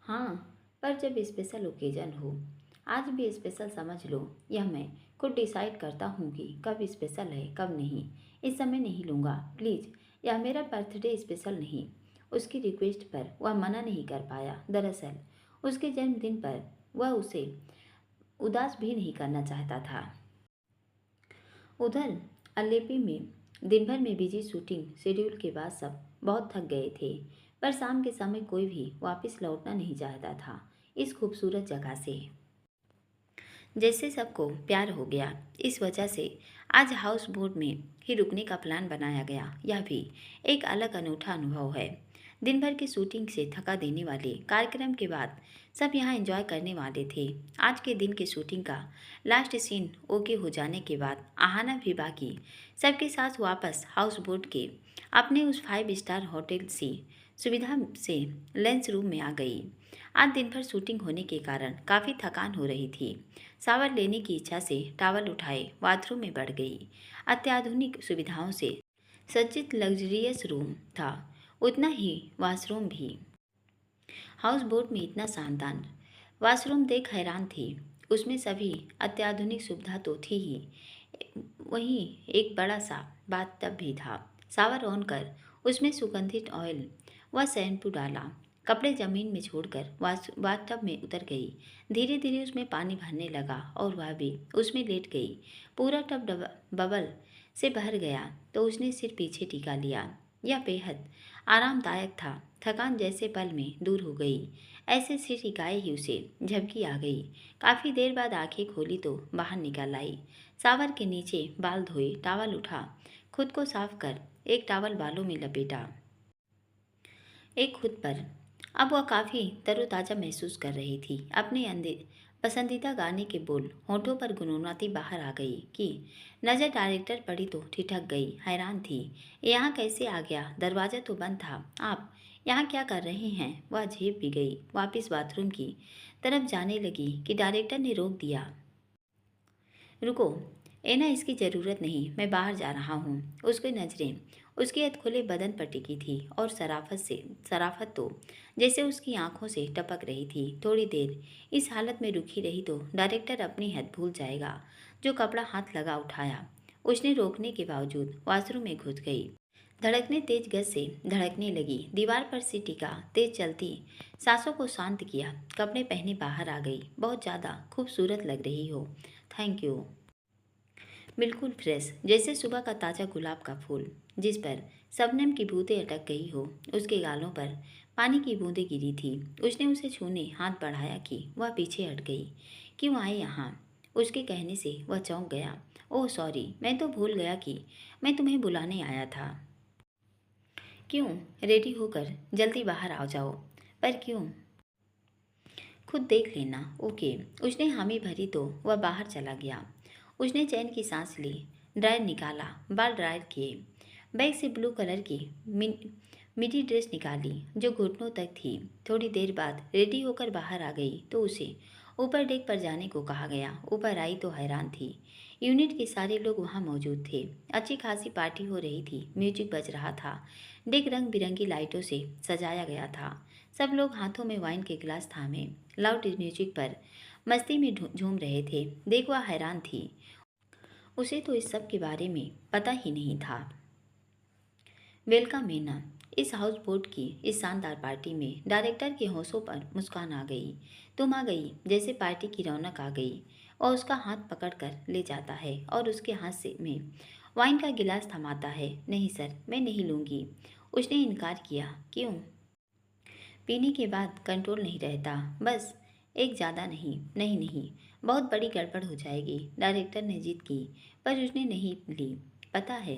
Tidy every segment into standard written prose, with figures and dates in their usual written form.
हाँ, पर जब स्पेशल ओकेजन हो। आज भी स्पेशल समझ लो। यह मैं खुद डिसाइड करता हूँ कि कब स्पेशल है कब नहीं। इस समय नहीं लूँगा प्लीज़। यह मेरा बर्थडे स्पेशल नहीं। उसकी रिक्वेस्ट पर वह मना नहीं कर पाया। दरअसल उसके जन्मदिन पर वह उसे उदास भी नहीं करना चाहता था। उधर अलेपी में दिन भर में बिजी शूटिंग शेड्यूल के बाद सब बहुत थक गए थे। पर शाम के समय कोई भी वापस लौटना नहीं चाहता था इस खूबसूरत जगह से। जैसे सबको प्यार हो गया। इस वजह से आज हाउस बोट में ही रुकने का प्लान बनाया गया। यह भी एक अलग अनूठा अनुभव है। दिन भर की शूटिंग से थका देने वाले कार्यक्रम के बाद सब यहाँ एंजॉय करने वाले थे। आज के दिन की शूटिंग का लास्ट सीन ओके हो जाने के बाद आहाना भी बाकी सबके साथ वापस हाउस बोट के अपने उस 5 स्टार होटल सी सुविधा से लंच रूम में आ गई। आज दिन भर शूटिंग होने के कारण काफ़ी थकान हो रही थी। शावर लेने की इच्छा से टॉवल उठाए बाथरूम में बढ़ गई। अत्याधुनिक सुविधाओं से सज्जित लग्जरियस रूम था, उतना ही वॉशरूम भी। हाउस बोट में इतना शानदार वॉशरूम देख हैरान थी। उसमें सभी अत्याधुनिक सुविधा तो थी ही, वहीं एक बड़ा सा बाथटब भी था। शावर ऑन कर उसमें सुगंधित ऑयल व शैम्पू डाला। कपड़े जमीन में छोड़कर बाथटब में उतर गई। धीरे धीरे उसमें पानी भरने लगा और वह भी उसमें लेट गई। पूरा टब बबल से भर गया तो उसने सिर पीछे टिका लिया। यह बेहद आरामदायक था। थकान जैसे पल में दूर हो गई। ऐसे सिर टिकाए ही उसे झपकी आ गई। काफ़ी देर बाद आंखें खोली तो बाहर निकल आई। शावर के नीचे बाल धोए, टॉवल उठा, खुद को साफ कर एक टॉवल बालों में लपेटा, एक खुद पर। अब वह काफ़ी तरोताज़ा महसूस कर रही थी। अपने पसंदीदा गाने के बोल होठों पर गुनगुनाती बाहर आ गई कि नज़र डायरेक्टर पड़ी तो ठिठक गई। हैरान थी, यहाँ कैसे आ गया? दरवाज़ा तो बंद था। आप यहाँ क्या कर रहे हैं? वह झेप भी गई। वापस बाथरूम की तरफ जाने लगी कि डायरेक्टर ने रोक दिया। रुको, एना, इसकी ज़रूरत नहीं, मैं बाहर जा रहा हूँ। उसकी नज़रें उसके अधखुले बदन पर टिकी थी और शराफत तो जैसे उसकी आंखों से टपक रही थी। थोड़ी देर इस हालत में रुकी रही तो डायरेक्टर अपनी हद भूल जाएगा। जो कपड़ा हाथ लगा उठाया, उसने रोकने के बावजूद वॉशरूम में घुस गई। धड़कने तेज गति से धड़कने लगी। दीवार पर से टिका तेज चलती सांसों को शांत किया। कपड़े पहने बाहर आ गई। बहुत ज़्यादा खूबसूरत लग रही हो। Thank you. बिल्कुल फ्रेश, जैसे सुबह का ताज़ा गुलाब का फूल जिस पर शबनम की बूंदें अटक गई हो। उसके गालों पर पानी की बूंदें गिरी थी। उसने उसे छूने हाथ बढ़ाया कि वह पीछे हट गई। क्यों आए यहाँ? उसके कहने से वह चौंक गया। ओह सॉरी, मैं तो भूल गया कि मैं तुम्हें बुलाने आया था। क्यों? रेडी होकर जल्दी बाहर आ जाओ। पर क्यों? खुद देख लेना। ओके। उसने हामी भरी तो वह बाहर चला गया। उसने चैन की सांस ली, ड्रायर निकाला, बाल ड्रायर किए, बैग से ब्लू कलर की मिडी ड्रेस निकाली जो घुटनों तक थी। थोड़ी देर बाद रेडी होकर बाहर आ गई तो उसे ऊपर डेक पर जाने को कहा गया। ऊपर आई तो हैरान थी। यूनिट के सारे लोग वहाँ मौजूद थे। अच्छी खासी पार्टी हो रही थी। म्यूजिक बज रहा था। डेक रंग बिरंगी लाइटों से सजाया गया था। सब लोग हाथों में वाइन के गिलास थामे लाउड म्यूजिक पर मस्ती में झूम रहे थे। देख वह हैरान थी। उसे तो इस सब के बारे में पता ही नहीं था। वेलकम मीना। इस हाउस बोट की इस शानदार पार्टी में डायरेक्टर के होठों पर मुस्कान आ गई। तुम आ गई जैसे पार्टी की रौनक आ गई। और उसका हाथ पकड़कर ले जाता है और उसके हाथ से में वाइन का गिलास थमाता है। नहीं सर, मैं नहीं लूँगी। उसने इनकार किया। क्यों? पीने के बाद कंट्रोल नहीं रहता। बस एक ज़्यादा नहीं। नहीं नहीं, बहुत बड़ी गड़बड़ हो जाएगी। डायरेक्टर ने जिद की पर उसने नहीं ली। पता है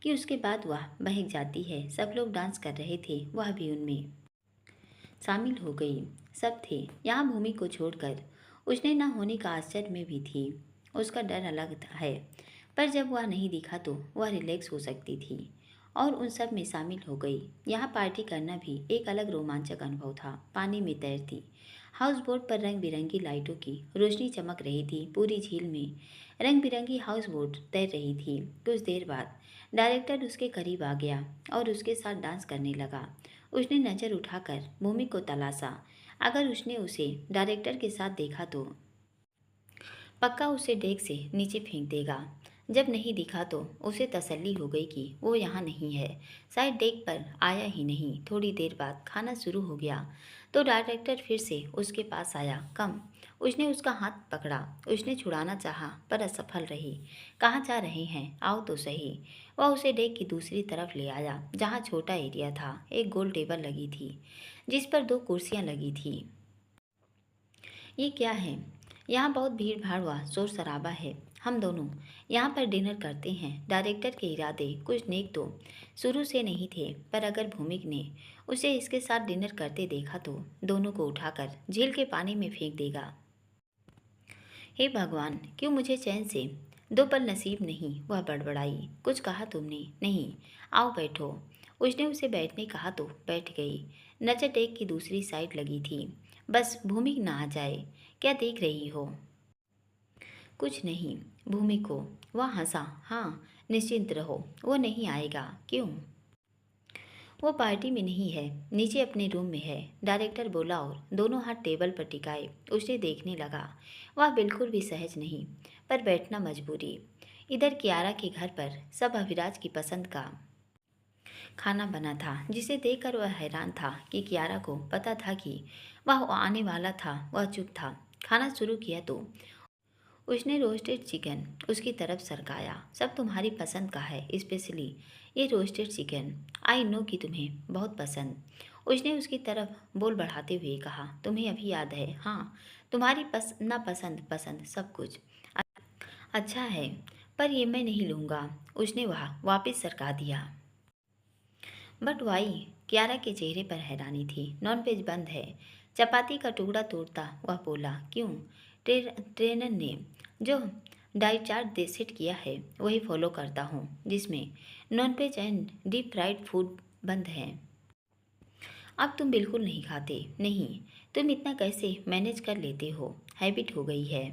कि उसके बाद वह बहक जाती है। सब लोग डांस कर रहे थे, वह भी उनमें शामिल हो गई। सब थे यहाँ भूमि को छोड़कर। उसने न होने का आश्चर्य में भी थी। उसका डर अलग है, पर जब वह नहीं दिखा तो वह रिलैक्स हो सकती थी और उन सब में शामिल हो गई। यहाँ पार्टी करना भी एक अलग रोमांचक अनुभव था। पानी में तैरती हाउस बोट पर रंग बिरंगी लाइटों की रोशनी चमक रही थी। पूरी झील में रंग बिरंगी हाउस बोट तैर रही थी। कुछ देर बाद डायरेक्टर उसके करीब आ गया और उसके साथ डांस करने लगा। उसने नज़र उठाकर भूमि को तलाशा। अगर उसने उसे डायरेक्टर के साथ देखा तो पक्का उसे डेस्क से नीचे फेंक देगा। जब नहीं दिखा तो उसे तसल्ली हो गई कि वो यहाँ नहीं है, शायद डेस्क पर आया ही नहीं। थोड़ी देर बाद खाना शुरू हो गया तो डायरेक्टर फिर से उसके पास आया। कम। उसने उसका हाथ पकड़ा। उसने छुड़ाना चाहा पर असफल रही। कहाँ जा रहे हैं, आओ तो सही। वह उसे डेस्क की दूसरी तरफ ले आया जहाँ छोटा एरिया था। एक गोल टेबल लगी थी जिस पर 2 कुर्सियाँ लगी थी। ये क्या है? यहाँ बहुत भीड़ भाड़ हुआ शोर शराबा है। हम दोनों यहाँ पर डिनर करते हैं। डायरेक्टर के इरादे कुछ नेक तो शुरू से नहीं थे, पर अगर भूमिक ने उसे इसके साथ डिनर करते देखा तो दोनों को उठाकर झील के पानी में फेंक देगा। हे भगवान, क्यों मुझे चैन से 2 पल नसीब नहीं? वह बड़बड़ाई। कुछ कहा तुमने? नहीं। आओ बैठो। उसने उसे बैठने कहा तो बैठ गई। नजर टेक की दूसरी साइड लगी थी, बस भूमि ना आ जाए। क्या देख रही हो? कुछ नहीं। भूमि को वह हंसा। हाँ, निश्चिंत रहो, वो नहीं आएगा। क्यों? वो पार्टी में नहीं है, नीचे अपने रूम में है, डायरेक्टर बोला और दोनों हाथ टेबल पर टिकाए उसे देखने लगा। वह बिल्कुल भी सहज नहीं, पर बैठना मजबूरी। इधर कियारा के घर पर सब अभिराज की पसंद का खाना बना था, जिसे देखकर वह हैरान था कि कियारा को पता था कि वह आने वाला था। वह चुप था। खाना शुरू किया तो उसने रोस्टेड चिकन उसकी तरफ सरकाया। सब तुम्हारी पसंद का है, स्पेशली ये रोस्टेड चिकन। आई नो कि तुम्हें बहुत पसंद। उसने उसकी तरफ बोल बढ़ाते हुए कहा। तुम्हें अभी याद है? हाँ, तुम्हारी नापसंद पसंद सब कुछ अच्छा है, पर ये मैं नहीं लूँगा। उसने वह वापस सरका दिया। But why? कियारा के चेहरे पर हैरानी थी। नॉन वेज बंद है। चपाती का टुकड़ा तोड़ता वह बोला। क्यों? ट्रेनर ने जो डाइट चार्ट सेट किया है वही फॉलो करता हूँ, जिसमें non veg and deep fried food बंद है। अब तुम बिल्कुल नहीं खाते? नहीं। तुम इतना कैसे मैनेज कर लेते हो? हैबिट हो गई है।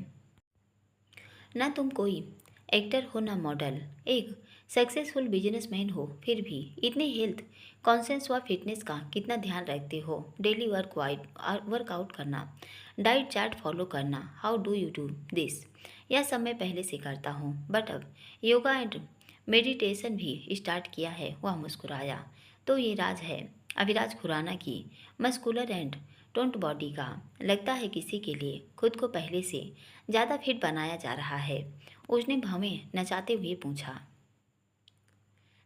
ना तुम कोई एक्टर हो ना मॉडल, एक सक्सेसफुल बिजनेसमैन हो, फिर भी इतने हेल्थ कॉन्शियस व फिटनेस का कितना ध्यान रखते हो? डेली वर्कआउट करना, डाइट चार्ट फॉलो करना। How do you do this? यह सब मैं पहले से करता हूँ, बट अब योगा एंड मेडिटेशन भी स्टार्ट किया है। वह मुस्कुराया। तो ये राज है अभिराज खुराना की मस्कुलर एंड टोंट बॉडी का। लगता है किसी के लिए खुद को पहले से ज़्यादा फिट बनाया जा रहा है। उसने भवें नचाते हुए पूछा।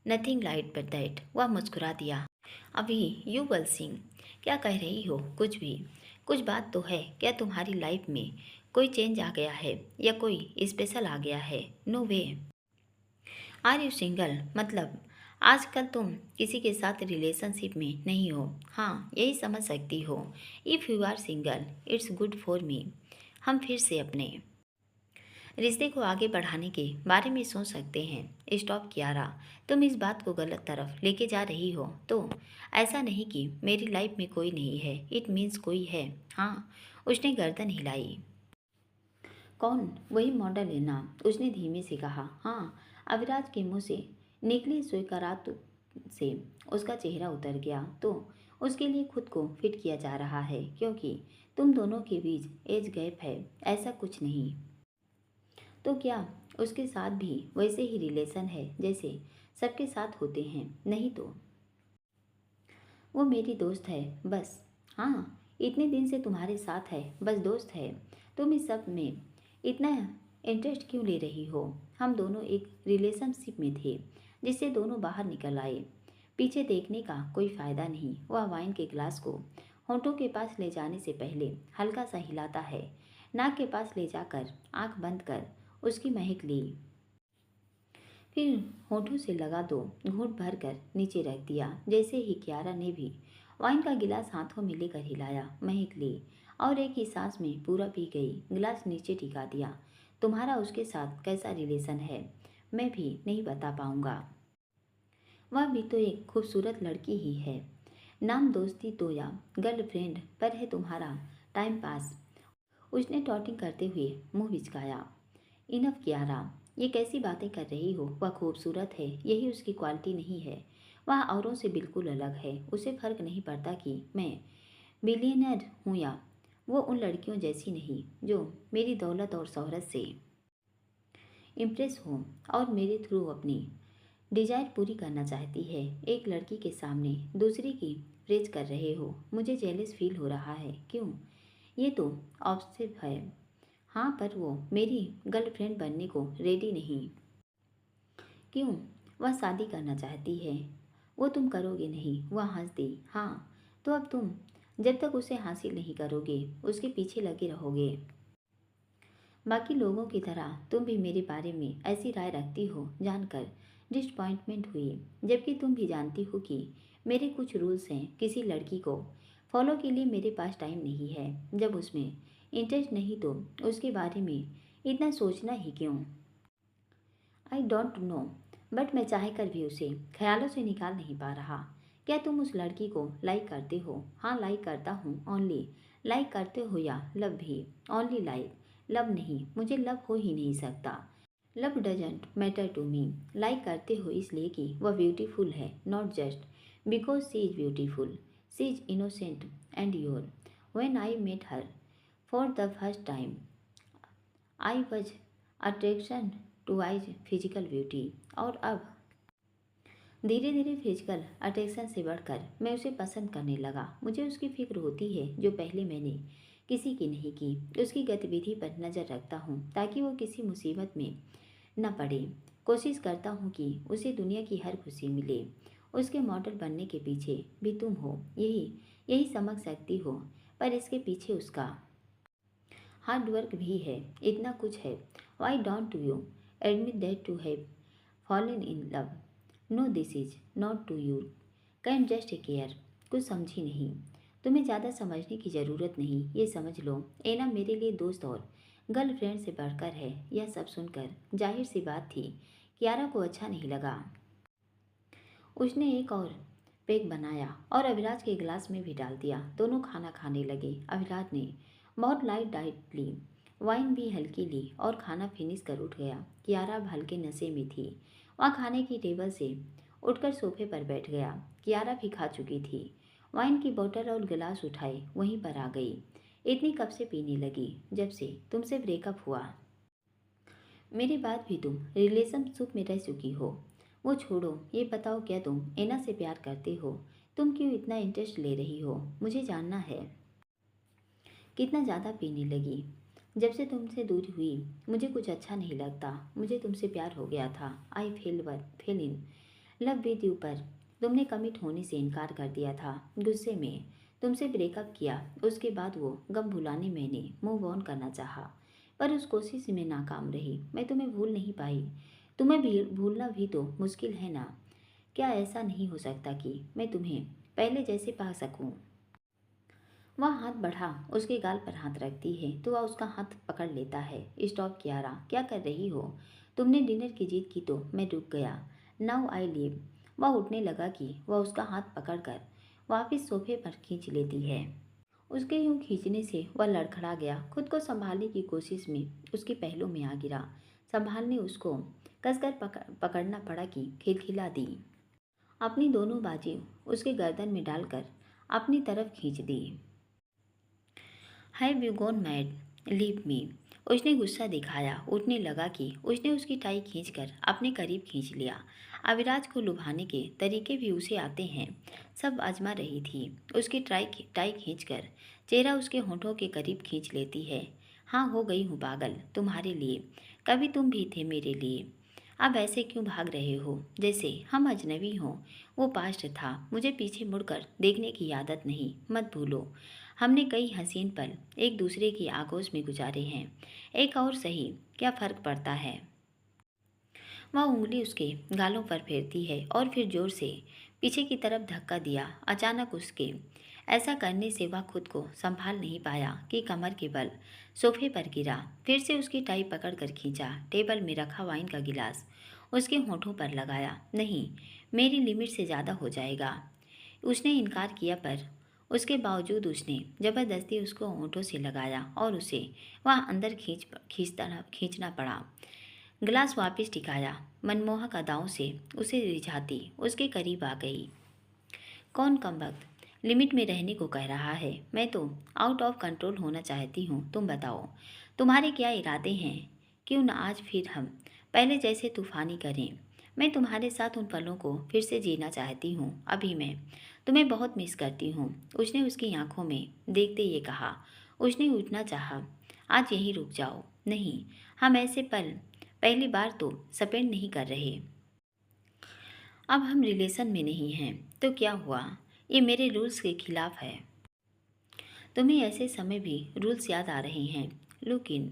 Nothing light but that. वह मुस्कुरा दिया। अभी यू विल सिंग। क्या कह रही हो? कुछ भी। कुछ बात तो है। क्या तुम्हारी लाइफ में कोई चेंज आ गया है या कोई स्पेशल आ गया है? No way. Are you single? मतलब आजकल तुम किसी के साथ रिलेशनशिप में नहीं हो? हाँ, यही समझ सकती हो। If you are single it's good for me. हम फिर से अपने रिश्ते को आगे बढ़ाने के बारे में सोच सकते हैं। स्टॉप कियारा, तुम इस बात को गलत तरफ लेके जा रही हो। तो ऐसा नहीं कि मेरी लाइफ में कोई नहीं है, इट मीन्स कोई है। हाँ। उसने गर्दन हिलाई। कौन? वही मॉडल है ना? उसने धीमे से कहा। हाँ। अविराज के मुंह से निकली स्वीकारात से उसका चेहरा उतर गया। तो उसके लिए खुद को फिट किया जा रहा है क्योंकि तुम दोनों के बीच एज गैप है? ऐसा कुछ नहीं। तो क्या उसके साथ भी वैसे ही रिलेशन है जैसे सबके साथ होते हैं? नहीं तो वो मेरी दोस्त है बस। हाँ, इतने दिन से तुम्हारे साथ है, बस दोस्त है। तुम इस सब में इतना इंटरेस्ट क्यों ले रही हो? हम दोनों एक रिलेशनशिप में थे जिससे दोनों बाहर निकल आए। पीछे देखने का कोई फ़ायदा नहीं। वह वाइन के ग्लास को होंठों के पास ले जाने से पहले हल्का सा हिलाता है। नाक के पास ले जाकर आंख बंद कर उसकी महक ली, फिर होठों से लगा दो घूंट भर कर नीचे रख दिया। जैसे ही कियारा ने भी वाइन का गिलास हाथों में लेकर हिलाया, महक ली और एक ही सांस में पूरा पी गई। गिलास नीचे टिका दिया। तुम्हारा उसके साथ कैसा रिलेशन है मैं भी नहीं बता पाऊंगा। वह भी तो एक खूबसूरत लड़की ही है। नाम दोस्ती तो या गर्लफ्रेंड पर है तुम्हारा टाइम पास। उसने टॉटिंग करते हुए मुंह बिचकाया। इनफ कियारा, ये कैसी बातें कर रही हो? वह खूबसूरत है, यही उसकी क्वालिटी नहीं है। वह औरों से बिल्कुल अलग है। उसे फर्क नहीं पड़ता कि मैं बिलियनर हूँ या वो उन लड़कियों जैसी नहीं जो मेरी दौलत और शोहरत से इम्प्रेस हो और मेरे थ्रू अपनी डिजायर पूरी करना चाहती है। एक लड़की के सामने दूसरी की प्रेज कर रहे हो, मुझे जेलस फील हो रहा है। क्यों? ये तो ऑब्सेसिव है। हाँ, पर वो मेरी गर्लफ्रेंड बनने को रेडी नहीं। क्यों? वह शादी करना चाहती है। वो तुम करोगे नहीं? वह हंस दी। हाँ, तो अब तुम जब तक उसे हासिल नहीं करोगे उसके पीछे लगे रहोगे। बाकी लोगों की तरह तुम भी मेरे बारे में ऐसी राय रखती हो जानकर डिसअपॉइंटमेंट हुई, जबकि तुम भी जानती हो कि मेरे कुछ रूल्स हैं। किसी लड़की को फॉलो के लिए मेरे पास टाइम नहीं है। जब उसमें इंटरेस्ट नहीं तो उसके बारे में इतना सोचना ही क्यों? आई डोंट नो, बट मैं चाह कर भी उसे ख्यालों से निकाल नहीं पा रहा। क्या तुम उस लड़की को लाइक करते हो? हाँ, लाइक करता हूँ। ओनली लाइक करते हो या लव भी? ओनली लाइक, लव नहीं। मुझे लव हो ही नहीं सकता। Love doesn't matter to me. Like करते हो इसलिए कि वह ब्यूटीफुल है, not just because she is beautiful. She is innocent and your. When I met her for the first time I was attraction to eyes physical beauty. और अब धीरे धीरे फिजिकल अट्रैक्शन से बढ़कर मैं उसे पसंद करने लगा। मुझे उसकी फिक्र होती है जो पहले मैंने किसी की नहीं की। उसकी गतिविधि पर नज़र रखता हूँ ताकि वो किसी मुसीबत में न पड़े। कोशिश करता हूँ कि उसे दुनिया की हर खुशी मिले। उसके मॉडल बनने के पीछे भी तुम हो, यही यही समझ सकती हो। पर इसके पीछे उसका हार्ड वर्क भी है। इतना कुछ है। Why don't you admit that to have fallen in love? No, this is not to you can just care. कुछ समझी नहीं। तुम्हें ज़्यादा समझने की ज़रूरत नहीं। ये समझ लो, एना मेरे लिए दोस्त और गर्लफ्रेंड से बढ़कर है। यह सब सुनकर जाहिर सी बात थी कियारा को अच्छा नहीं लगा। उसने एक और पेग बनाया और अविराज के गिलास में भी डाल दिया। दोनों खाना खाने लगे। अविराज ने बहुत लाइट डाइट ली, वाइन भी हल्की ली और खाना फिनिश कर उठ गया। कियारा अब हल्के नशे में थी। वह खाने की टेबल से उठकर सोफे पर बैठ गया। कियारा भी खा चुकी थी। वाइन की बोतल और गिलास उठाए वहीं पर आ गई। इतनी कब से पीने लगी? जब से तुमसे ब्रेकअप हुआ। मेरे बाद भी तुम रिलेशनशिप में रह चुकी हो। वो छोड़ो, ये बताओ क्या तुम एना से प्यार करते हो? तुम क्यों इतना इंटरेस्ट ले रही हो? मुझे जानना है। कितना ज़्यादा पीने लगी? जब से तुमसे दूर हुई मुझे कुछ अच्छा नहीं लगता। मुझे तुमसे प्यार हो गया था। I fell in love with you, पर तुमने कमिट होने से इनकार कर दिया था। गुस्से में तुमसे ब्रेकअप किया। उसके बाद वो गम भुलाने मैंने मूव ऑन करना चाहा, पर उस कोशिश में नाकाम रही। मैं तुम्हें भूल नहीं पाई। तुम्हें भी भूलना भी तो मुश्किल है ना? क्या ऐसा नहीं हो सकता कि मैं तुम्हें पहले जैसे पा सकूं? वह हाथ बढ़ा उसके गाल पर हाथ रखती है तो वह उसका हाथ पकड़ लेता है। स्टॉप कियारा, क्या कर रही हो? तुमने डिनर की जीत की तो मैं रुक गया। Now I leave. वह उठने लगा कि वह उसका हाथ पकड़कर वापस सोफे पर खींच लेती है। उसके यूं खींचने से वह लड़खड़ा गया। खुद को संभालने की कोशिश में उसके पहलू में आ गिरा। संभालने उसको कसकर पकड़ना पड़ा कि खिलखिला दी। अपनी दोनों बाजू उसके गर्दन में डालकर अपनी तरफ खींच दी। Have you gone mad? Leave me. उसने गुस्सा दिखाया। उठने लगा कि उसने उसकी टाई खींचकर अपने करीब खींच लिया। अविराज को लुभाने के तरीके भी उसे आते हैं। सब आजमा रही थी। उसकी टाई खींचकर चेहरा उसके होठों के करीब खींच लेती है। हाँ, हो गई हूँ पागल तुम्हारे लिए। कभी तुम भी थे मेरे लिए। अब ऐसे क्यों भाग रहे हो जैसे हम अजनबी हों? वो पास्ट था। मुझे पीछे मुड़कर देखने की आदत नहीं। मत भूलो, हमने कई हसीन पल एक दूसरे की आगोश में गुजारे हैं। एक और सही, क्या फ़र्क पड़ता है? वह उंगली उसके गालों पर फेरती है और फिर जोर से पीछे की तरफ धक्का दिया। अचानक उसके ऐसा करने से वह खुद को संभाल नहीं पाया कि कमर के बल सोफे पर गिरा। फिर से उसकी टाई पकड़कर खींचा। टेबल में रखा वाइन का गिलास उसके होठों पर लगाया। नहीं, मेरी लिमिट से ज़्यादा हो जाएगा। उसने इनकार किया, पर उसके बावजूद उसने ज़बरदस्ती उसको होंठों से लगाया और उसे वह अंदर खींचना पड़ा। गिलास वापस टिकाया। मनमोहक अदाओं से उसे रिझाती उसके करीब आ गई। कौन कमबख्त लिमिट में रहने को कह रहा है। मैं तो आउट ऑफ कंट्रोल होना चाहती हूँ। तुम बताओ, तुम्हारे क्या इरादे हैं? क्यों न आज फिर हम पहले जैसे तूफानी करें। मैं तुम्हारे साथ उन पलों को फिर से जीना चाहती हूँ। अभी मैं तुम्हें बहुत मिस करती हूँ। उसने उसकी आंखों में देखते ये कहा। उसने उठना चाहा। आज यहीं रुक जाओ। नहीं, हम ऐसे पल पहली बार तो स्पेंड नहीं कर रहे। अब हम रिलेशन में नहीं हैं तो क्या हुआ? ये मेरे रूल्स के खिलाफ है। तुम्हें ऐसे समय भी रूल्स याद आ रहे हैं। लेकिन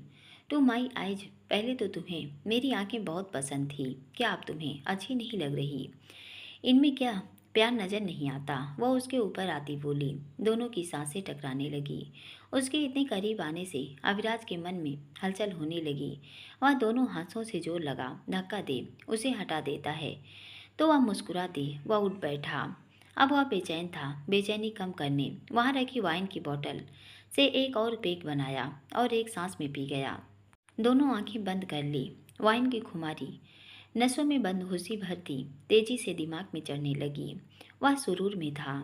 टू माई आइज, पहले तो तुम्हें मेरी आंखें बहुत पसंद थी। क्या अब तुम्हें अच्छी नहीं लग रही? इनमें क्या प्यार नजर नहीं आता? वह उसके ऊपर आती बोली। दोनों की सांसें टकराने लगी। उसके इतने करीब आने से अविराज के मन में हलचल होने लगी। वह दोनों हाथों से जोर लगा धक्का दे उसे हटा देता है तो वह मुस्कुराती वह उठ बैठा। अब वह बेचैन था। बेचैनी कम करने वहाँ रखी वाइन की बोतल से एक और पेग बनाया और एक सांस में पी गया। दोनों आंखें बंद कर ली। वाइन की खुमारी नसों में बंद हुसी भरती तेजी से दिमाग में चढ़ने लगी। वह सुरूर में था।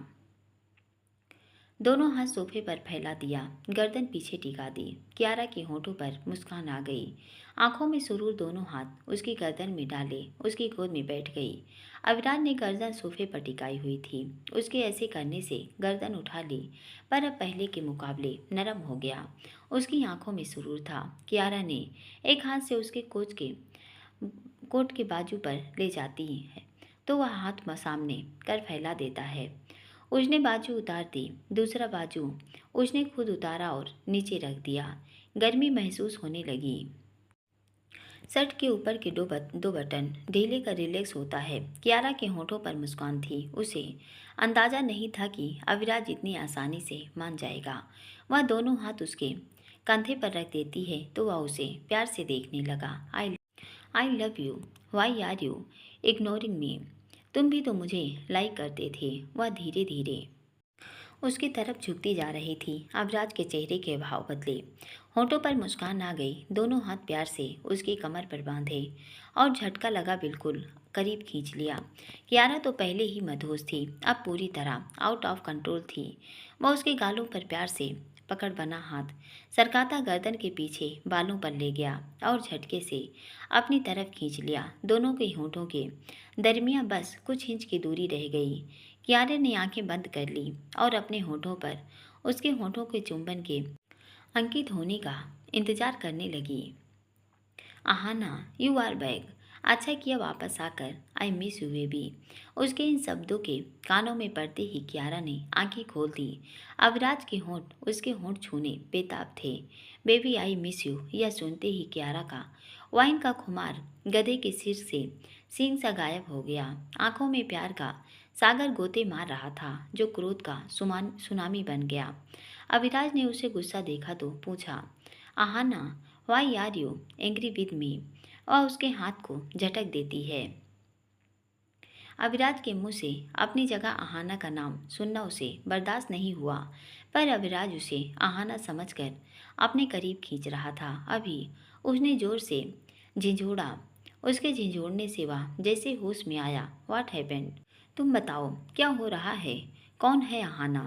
दोनों हाथ सोफे पर फैला दिया, गर्दन पीछे टिका दी। कियारा के होठों पर मुस्कान आ गई। आंखों में सुरूर दोनों हाथ उसकी गर्दन में डाले उसकी गोद में बैठ गई। अविराज ने गर्दन सोफे पर टिकाई हुई थी। उसके ऐसे करने से गर्दन उठा ली पर अब पहले के मुकाबले नरम हो गया। उसकी आंखों में सुरूर था। कियारा ने एक हाथ से उसके कोट के बाजू पर ले जाती है तो वह हाथ सामने कर फैला देता है। उसने बाजू उतार दी। दूसरा बाजू उसने खुद उतारा और नीचे रख दिया। गर्मी महसूस होने लगी। शर्ट के ऊपर के दो बटन ढीले कर रिलैक्स होता है। कियारा के होठों पर मुस्कान थी। उसे अंदाजा नहीं था कि अविराज इतनी आसानी से मान जाएगा। वह दोनों हाथ उसके कंधे पर रख देती है तो वह उसे प्यार से देखने लगा। I love you. Why are you ignoring me? तुम भी तो मुझे लाइक करते थे। वह धीरे धीरे उसकी तरफ झुकती जा रही थी। अविराज के चेहरे के भाव बदले। होठों पर मुस्कान आ गई। दोनों हाथ प्यार से उसकी कमर पर बांधे और झटका लगा बिल्कुल करीब खींच लिया। कियारा तो पहले ही मदहोश थी, अब पूरी तरह आउट ऑफ कंट्रोल थी। वह उसके गालों पर प्यार से पकड़ बना हाथ सरकाता गर्दन के पीछे बालों पर ले गया और झटके से अपनी तरफ खींच लिया। दोनों के होठों के दरमियां बस कुछ इंच की दूरी रह गई। कियारे ने आंखें बंद कर ली और अपने होठों पर उसके होठों के चुंबन के अंकित होने का इंतजार करने लगी। Aahana, you are back. अच्छा किया वापस आकर। I miss you baby. उसके इन शब्दों के कानों में पड़ते ही कियारा ने आंखें खोल दी। अविराज के होंठ उसके होंठ छूने बेताब थे। बेबी आई मिस यू, यह सुनते ही कियारा का वाइन का खुमार गधे के सिर से सींग सा गायब हो गया। आंखों में प्यार का सागर गोते मार रहा था जो क्रोध का सुनामी बन गया। अविराज ने उसे गुस्सा देखा तो पूछा, Aahana, why are you angry with me? और उसके हाथ को झटक देती है। अविराज के मुंह से अपनी जगह आहाना का नाम सुनना उसे बर्दाश्त नहीं हुआ, पर अविराज उसे आहाना समझकर अपने करीब खींच रहा था। अभी उसने जोर से झिझोड़ा। उसके झिझोड़ने से वह जैसे होश में आया। What happened? तुम बताओ क्या हो रहा है? कौन है आहाना?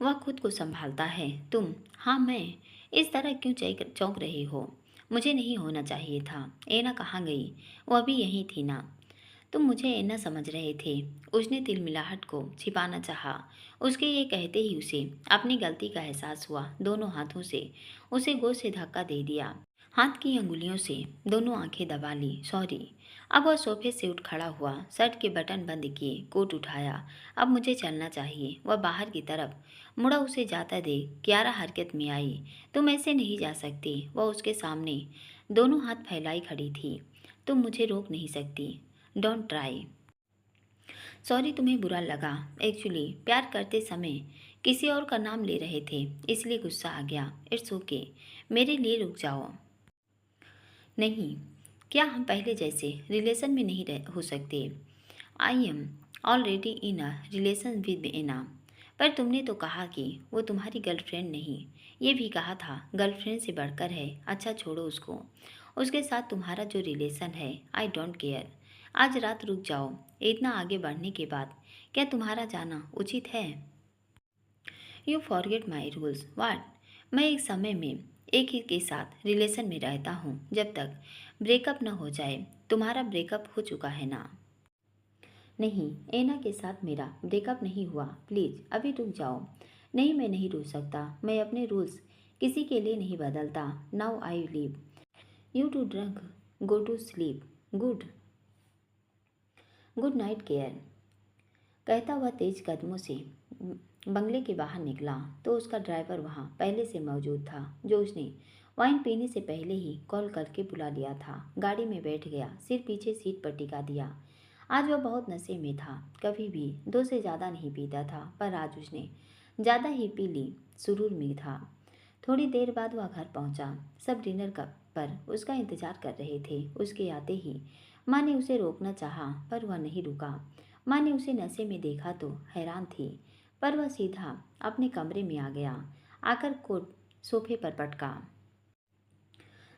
वह खुद को संभालता है। तुम? हाँ मैं। इस तरह क्यों चौंक रही हो? मुझे नहीं होना चाहिए था। एना कहाँ गई? वह भी यहीं थी ना? तुम मुझे एना समझ रहे थे। उसने तिलमिलाहट को छिपाना चाहा। उसके ये कहते ही उसे अपनी गलती का एहसास हुआ। दोनों हाथों से उसे गोद से धक्का दे दिया। हाथ की अंगुलियों से दोनों आंखें दबा ली। सॉरी। अब वह सोफे से उठ खड़ा हुआ। शर्ट के बटन बंद किए, कोट उठाया। अब मुझे चलना चाहिए। वह बाहर की तरफ मुड़ा। उसे जाता देख कियारा हरकत में आई। तुम ऐसे नहीं जा सकती। वह उसके सामने दोनों हाथ फैलाई खड़ी थी। तुम मुझे रोक नहीं सकती। Don't try. सॉरी तुम्हें बुरा लगा। एक्चुअली प्यार करते समय किसी और का नाम ले रहे थे इसलिए गुस्सा आ गया। It's okay. मेरे लिए रुक जाओ। नहीं, क्या हम पहले जैसे रिलेशन में नहीं हो सकते? I am already in a relation with Anna. पर तुमने तो कहा कि वो तुम्हारी गर्लफ्रेंड नहीं। ये भी कहा था गर्लफ्रेंड से बढ़कर है। अच्छा छोड़ो उसको। उसके साथ तुम्हारा जो रिलेशन है, आई डोंट केयर। आज रात रुक जाओ। इतना आगे बढ़ने के बाद क्या तुम्हारा जाना उचित है? यू फॉरगेट माई रूल्स वाट? मैं एक समय में एक ही के साथ रिलेशन में रहता हूँ जब तक ब्रेकअप न हो जाए। तुम्हारा ब्रेकअप हो चुका है ना? नहीं, एना के साथ मेरा ब्रेकअप नहीं हुआ। प्लीज़ अभी रुक जाओ। नहीं, मैं नहीं रुक सकता। मैं अपने रूल्स किसी के लिए नहीं बदलता। Now I leave you to drunk, go to sleep. Good good night care. कहता हुआ तेज कदमों से बंगले के बाहर निकला तो उसका ड्राइवर वहाँ पहले से मौजूद था, जो उसने वाइन पीने से पहले ही कॉल करके बुला लिया था। गाड़ी में बैठ गया, सिर पीछे सीट पर टिका दिया। आज वह बहुत नशे में था। कभी भी दो से ज़्यादा नहीं पीता था, पर आज उसने ज़्यादा ही पी ली। सुरूर में था। थोड़ी देर बाद वह घर पहुंचा। सब डिनर पर उसका इंतजार कर रहे थे। उसके आते ही माँ ने उसे रोकना चाहा, पर वह नहीं रुका। माँ ने उसे नशे में देखा तो हैरान थी, पर वह सीधा अपने कमरे में आ गया। आकर कोट सोफे पर पटका,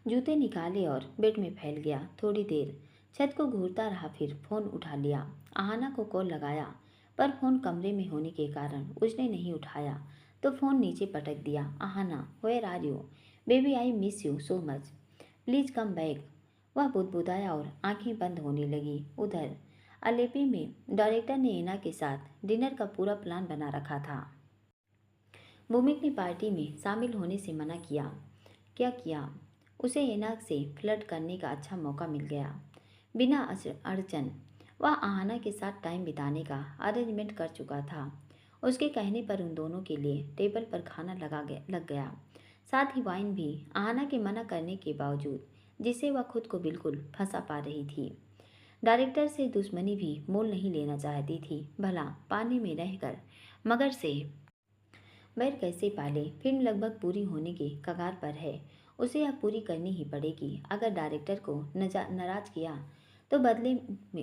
जूते निकाले और बेड में फैल गया। थोड़ी देर छत को घूरता रहा, फिर फ़ोन उठा लिया। आहाना को कॉल लगाया, पर फ़ोन कमरे में होने के कारण उसने नहीं उठाया, तो फ़ोन नीचे पटक दिया। Aahana, where are you? Baby, I miss you so much, please come back. वह बुदबुदाया और आंखें बंद होने लगी। उधर अलेपी में डायरेक्टर ने एना के साथ डिनर का पूरा प्लान बना रखा था। भूमिक ने पार्टी में शामिल होने से मना किया। क्या किया? उसे एना से फ्लर्ट करने का अच्छा मौका मिल गया। बिना अड़चन वह आहाना के साथ टाइम बिताने का अरेंजमेंट कर चुका था। उसके कहने पर उन दोनों के लिए टेबल पर खाना लग गया, साथ ही वाइन भी, आहाना के मना करने के बावजूद, जिसे वह खुद को बिल्कुल फंसा पा रही थी। डायरेक्टर से दुश्मनी भी मोल नहीं लेना चाहती थी। भला पानी में रहकर मगर से बैर कैसे पाले? फिल्म लगभग पूरी होने के कगार पर है। उसे यह पूरी करनी ही पड़ेगी। अगर डायरेक्टर को नाराज किया तो बदले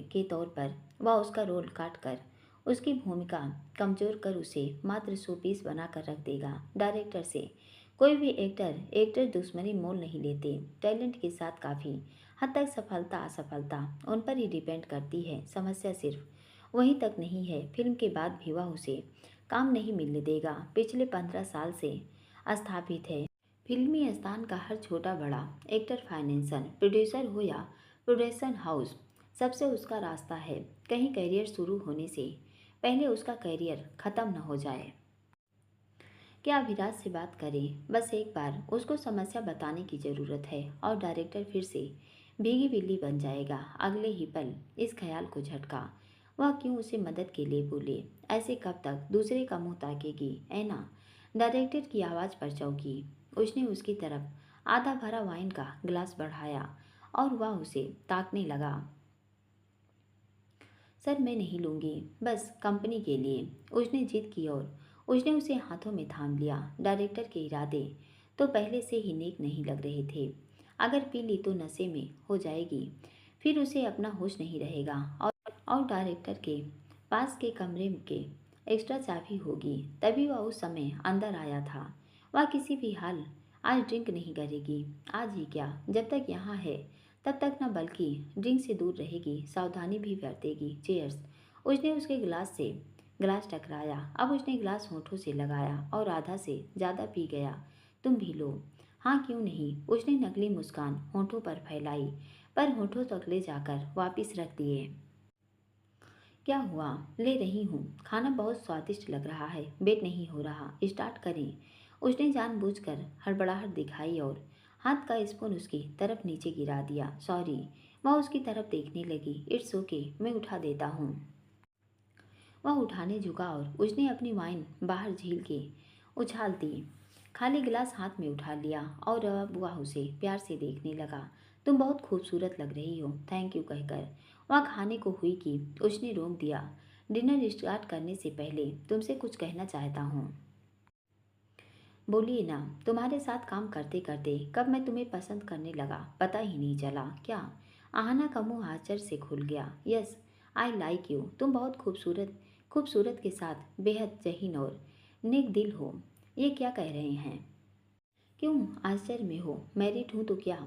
के तौर पर वह उसका रोल काट कर उसकी भूमिका कमजोर कर उसे मात्र 100 पीस बनाकर रख देगा। डायरेक्टर से कोई भी एक्टर दुश्मनी मोल नहीं लेते। टैलेंट के साथ काफ़ी हद तक सफलता असफलता उन पर ही डिपेंड करती है। समस्या सिर्फ वहीं तक नहीं है, फिल्म के बाद भी वह उसे काम नहीं मिलने देगा। पिछले 15 साल से स्थापित है। फिल्मी स्थान का हर छोटा बड़ा एक्टर, फाइनेंसर, प्रोड्यूसर हो या प्रोडक्शन हाउस, सबसे उसका रास्ता है। कहीं करियर शुरू होने से पहले उसका करियर ख़त्म न हो जाए। क्या अभिराज से बात करें? बस एक बार उसको समस्या बताने की ज़रूरत है और डायरेक्टर फिर से भीगी बिल्ली बन जाएगा। अगले ही पल इस ख्याल को झटका। वह क्यों उसे मदद के लिए बोले? ऐसे कब तक दूसरे का मुंह ताकेगी? ऐना डायरेक्टर की आवाज़ पर चौंकी। उसने उसकी तरफ आधा भरा वाइन का गिलास बढ़ाया और वह उसे ताकने लगा। सर, मैं नहीं लूँगी, बस कंपनी के लिए, उसने जिद की और उसने उसे हाथों में थाम लिया। डायरेक्टर के इरादे तो पहले से ही नेक नहीं लग रहे थे। अगर पी ली तो नशे में हो जाएगी, फिर उसे अपना होश नहीं रहेगा और डायरेक्टर के पास के कमरे के एक्स्ट्रा चाबी होगी। तभी वह उस समय अंदर आया था। वह किसी भी हाल आज ड्रिंक नहीं करेगी। आज ही क्या, जब तक यहाँ है तब तक न, बल्कि ड्रिंक से दूर रहेगी, सावधानी भी बरतेगी। चेयर्स। उसने उसके गिलास टकराया। अब उसने गिलास होठों से लगाया और आधा से ज़्यादा पी गया। तुम भी लो। हाँ, क्यों नहीं? उसने नकली मुस्कान होठों पर फैलाई, पर होठों तक ले जाकर वापस रख दिए। क्या हुआ? ले रही हूँ। खाना बहुत स्वादिष्ट लग रहा है। वेट नहीं हो रहा, स्टार्ट करें? उसने जानबूझकर हड़बड़ाहट दिखाई और हाथ का स्पून उसकी तरफ नीचे गिरा दिया। सॉरी। वह उसकी तरफ देखने लगी। इट्स ओके, मैं उठा देता हूँ। वह उठाने झुका और उसने अपनी वाइन बाहर झील के उछाल दी। खाली गिलास हाथ में उठा लिया और अब वह उसे प्यार से देखने लगा। तुम बहुत खूबसूरत लग रही हो, थैंक यू कहकर वह खाने को हुई कि उसने रोक दिया। डिनर स्टार्ट करने से पहले तुमसे कुछ कहना चाहता हूँ। बोलिए ना। तुम्हारे साथ काम करते करते कब मैं तुम्हें पसंद करने लगा पता ही नहीं चला। क्या? आहाना का मुंह आश्चर्य से खुल गया। Yes, I like you. तुम बहुत खूबसूरत के साथ बेहद जहीन और नेक दिल हो। ये क्या कह रहे हैं? क्यों आश्चर्य में हो? मैरिड हूँ तो क्या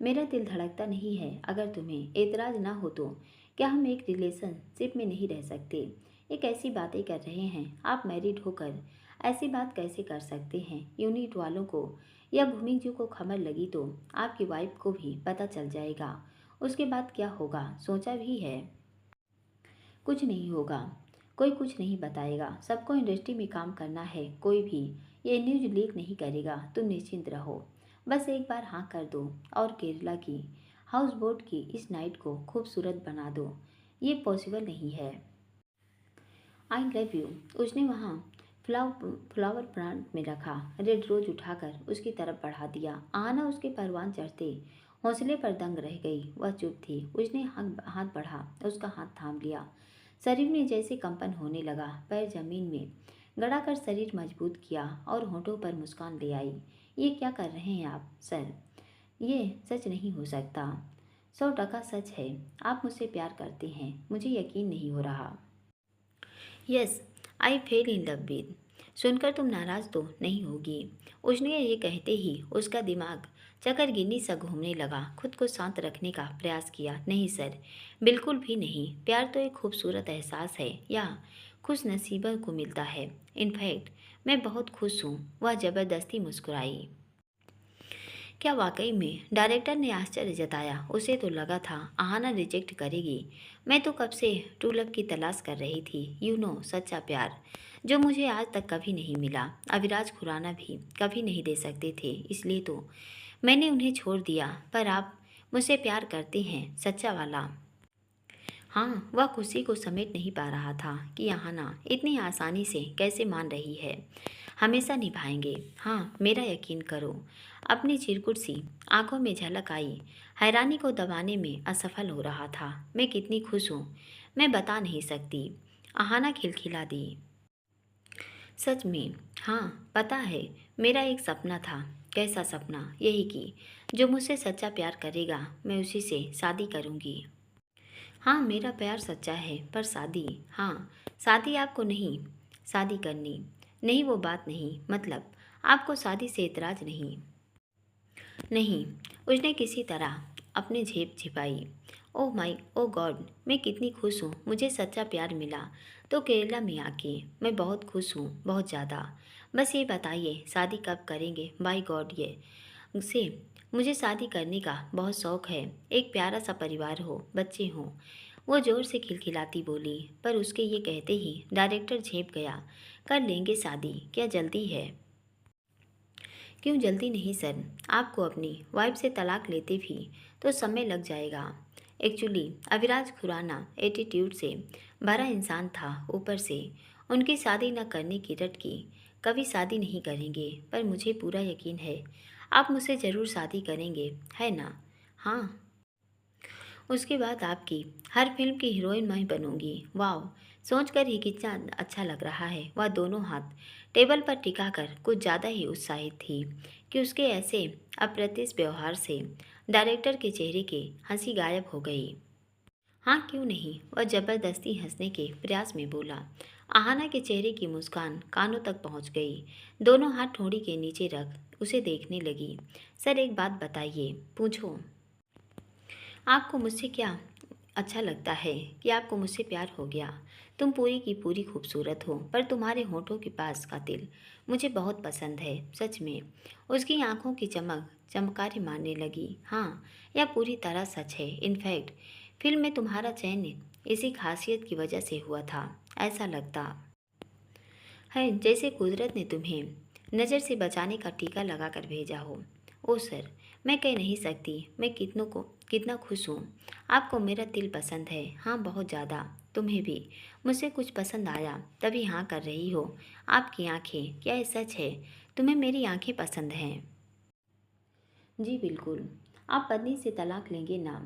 मेरा दिल धड़कता नहीं है? अगर तुम्हें एतराज़ ना हो तो क्या हम एक रिलेशनशिप में नहीं रह सकते? ये कैसी बातें कर रहे हैं? आप मैरिड होकर ऐसी बात कैसे कर सकते हैं? यूनिट वालों को या भूमि जी को खबर लगी तो आपकी वाइफ को भी पता चल जाएगा। उसके बाद क्या होगा सोचा भी है? कुछ नहीं होगा। कोई कुछ नहीं बताएगा। सबको इंडस्ट्री में काम करना है। कोई भी ये न्यूज़ लीक नहीं करेगा। तुम निश्चिंत रहो। बस एक बार हाँ कर दो और केरला की हाउस बोट की इस नाइट को खूबसूरत बना दो। ये पॉसिबल नहीं है। आई लव यू। उसने वहाँ फ्लावर प्लांट में रखा रेड रोज उठाकर उसकी तरफ बढ़ा दिया। आना उसके परवान चढ़ते हौसले पर दंग रह गई। वह चुप थी। उसने हाथ बढ़ा, उसका हाथ थाम लिया। शरीर में जैसे कंपन होने लगा। पैर जमीन में गड़ा कर शरीर मजबूत किया और होठों पर मुस्कान ले आई। ये क्या कर रहे हैं आप सर? ये सच नहीं हो सकता। 100% सच है। आप मुझसे प्यार करते हैं। मुझे यकीन नहीं हो रहा। Yes, I fell in love with. सुनकर तुम नाराज तो नहीं होगी? उसने ये कहते ही उसका दिमाग चकरगिन्नी सा घूमने लगा। खुद को शांत रखने का प्रयास किया। नहीं सर, बिल्कुल भी नहीं। प्यार तो एक खूबसूरत एहसास है या खुश नसीबों को मिलता है। इनफैक्ट मैं बहुत खुश हूँ। वह ज़बरदस्ती मुस्कुराई। क्या वाकई में? डायरेक्टर ने आश्चर्य जताया। उसे तो लगा था आहाना रिजेक्ट करेगी। मैं तो कब से ट्रू लव की तलाश कर रही थी। सच्चा प्यार जो मुझे आज तक कभी नहीं मिला। अविराज खुराना भी कभी नहीं दे सकते थे। इसलिए तो मैंने उन्हें छोड़ दिया। पर आप मुझसे प्यार करते हैं, सच्चा वाला? हाँ, वह खुशी को समेट नहीं पा रहा था कि आहाना इतनी आसानी से कैसे मान रही है। हमेशा निभाएंगे। हाँ, मेरा यकीन करो। अपनी चिरकुट सी आंखों में झलक आई। हैरानी को दबाने में असफल हो रहा था। मैं कितनी खुश हूँ, मैं बता नहीं सकती। आहाना खिलखिला दी। सच में? हाँ, पता है। मेरा एक सपना था। कैसा सपना? यही कि जो मुझसे सच्चा प्यार करेगा मैं उसी से शादी करूँगी। हाँ, मेरा प्यार सच्चा है। पर शादी? हाँ, शादी आपको नहीं, शादी करनी। नहीं, वो बात नहीं। मतलब आपको शादी से एतराज़ नहीं? नहीं। उसने किसी तरह अपनी झेप छिपाई। ओह माई ओ गॉड, मैं कितनी खुश हूँ। मुझे सच्चा प्यार मिला तो केरला में आके। मैं बहुत खुश हूँ, बहुत ज़्यादा। बस ये बताइए शादी कब करेंगे? बाय गॉड, ये से मुझे शादी करने का बहुत शौक़ है। एक प्यारा सा परिवार हो, बच्चे हों। वो जोर से खिलखिलाती बोली। पर उसके ये कहते ही डायरेक्टर झेप गया। कर लेंगे शादी, क्या जल्दी है? क्यों जल्दी नहीं सर? आपको अपनी वाइफ से तलाक लेते भी तो समय लग जाएगा। एक्चुअली अविराज खुराना एटीट्यूड से भरा इंसान था। ऊपर से उनकी शादी न करने की रट की। कभी शादी नहीं करेंगे। पर मुझे पूरा यकीन है आप मुझसे ज़रूर शादी करेंगे, है ना? हाँ। उसके बाद आपकी हर फिल्म की हीरोइन मैं बनूंगी। वाह, सोचकर ही कितना अच्छा लग रहा है। वह दोनों हाथ टेबल पर टिकाकर कुछ ज़्यादा ही उत्साहित थी कि उसके ऐसे अप्रत्याशित व्यवहार से डायरेक्टर के चेहरे की हंसी गायब हो गई। हाँ, क्यों नहीं? वह जबरदस्ती हंसने के प्रयास में बोला। आहाना के चेहरे की मुस्कान कानों तक पहुंच गई। दोनों हाथ ठोड़ी के नीचे रख उसे देखने लगी। सर, एक बात बताइए। पूछो। आपको मुझसे क्या अच्छा लगता है कि आपको मुझसे प्यार हो गया? तुम पूरी की पूरी खूबसूरत हो, पर तुम्हारे होठों के पास का तिल मुझे बहुत पसंद है। सच में? उसकी आंखों की चमक चमकारे मारने लगी। हाँ, यह पूरी तरह सच है। इनफैक्ट फिल्म में तुम्हारा चयन इसी खासियत की वजह से हुआ था। ऐसा लगता है जैसे कुदरत ने तुम्हें नज़र से बचाने का टीका लगाकर भेजा हो। ओ सर, मैं कह नहीं सकती मैं कितना खुश हूँ। आपको मेरा तिल पसंद है? हाँ, बहुत ज़्यादा। तुम्हें भी मुझसे कुछ पसंद आया तभी हाँ कर रही हो। आपकी आंखें, क्या ये सच है? तुम्हें मेरी आंखें पसंद हैं? जी बिल्कुल। आप पत्नी से तलाक लेंगे ना?